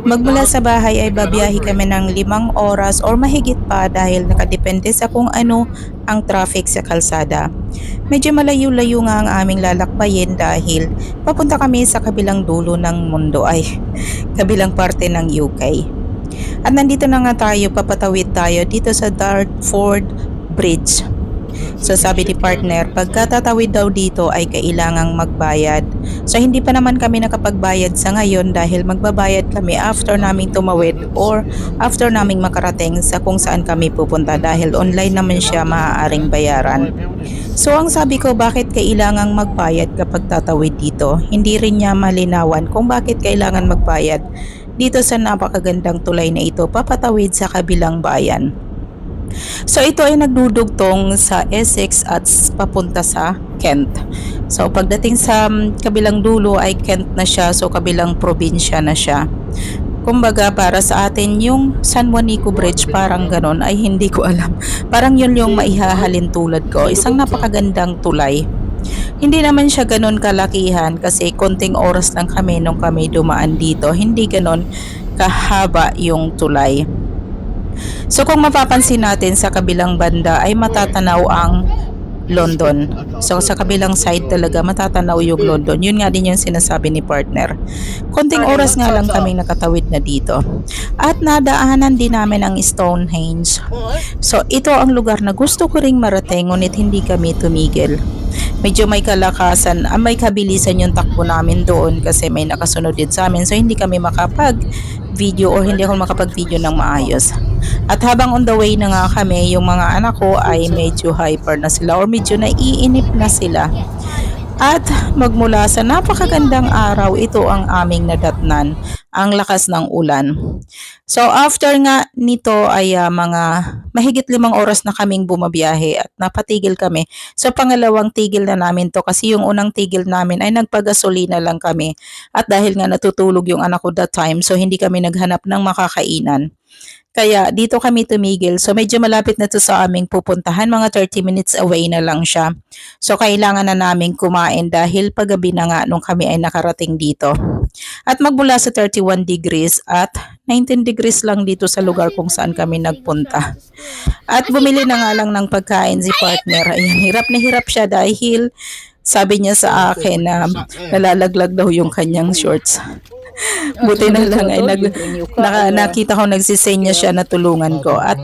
Magmula sa bahay ay babiyahe kami ng 5 oras or mahigit pa dahil nakadepende sa kung ano ang traffic sa kalsada. Medyo malayo-layo nga ang aming lalakbayin dahil papunta kami sa kabilang dulo ng mundo ay kabilang parte ng UK. At nandito na nga tayo, papatawid tayo dito sa Dartford Bridge. So sabi ni partner, pagkatatawid daw dito ay kailangang magbayad. So hindi pa naman kami nakapagbayad sa ngayon dahil magbabayad kami after naming tumawid or after naming makarating sa kung saan kami pupunta dahil online naman siya maaaring bayaran. So ang sabi ko, bakit kailangang magbayad kapag tatawid dito? Hindi rin niya malinawan kung bakit kailangan magbayad dito sa napakagandang tulay na ito papatawid sa kabilang bayan. So ito ay nagdudugtong sa Essex at papunta sa Kent. So pagdating sa kabilang dulo ay Kent na siya, so kabilang probinsya na siya. Kumbaga para sa atin yung San Juanico Bridge parang ganon ay hindi ko alam. Parang yun yung maihahalin tulad ko. Isang napakagandang tulay. Hindi naman siya ganon kalakihan kasi konting oras lang kami nung kami dumaan dito. Hindi ganon kahaba yung tulay. So kung mapapansin natin sa kabilang banda ay matatanaw ang London. So sa kabilang side talaga matatanaw yung London. Yun nga din yung sinasabi ni partner. Konting oras nga lang kami nakatawid na dito. At nadaanan din namin ang Stonehenge. So ito ang lugar na gusto ko ring marating ngunit hindi kami tumigil. Medyo may kalakasan, may kabilisan yung takbo namin doon kasi may nakasunod din sa amin. So hindi kami makapag-video o hindi ako makapag-video ng maayos. At habang on the way na nga kami, yung mga anak ko ay medyo hyper na sila or medyo naiinip na sila. At magmula sa napakagandang araw, ito ang aming nadatnan, ang lakas ng ulan. So after nga nito ay mga mahigit 5 oras na kaming bumabiyahe at napatigil kami. So pangalawang tigil na namin to kasi yung unang tigil namin ay nagpagasolina lang kami. At dahil nga natutulog yung anak ko that time, so hindi kami naghanap ng makakainan. Kaya dito kami tumigil. So medyo malapit na to sa aming pupuntahan. Mga 30 minutes away na lang siya. So kailangan na namin kumain dahil paggabi na nga nung kami ay nakarating dito. At magmula sa 31 degrees at 19 degrees lang dito sa lugar kung saan kami nagpunta. At bumili na nga lang ng pagkain si partner. Ayan, hirap na hirap siya dahil sabi niya sa akin na nalalaglag daw yung kanyang shorts. Buti na lang ay nakita ko nagsisenya siya na tulungan ko at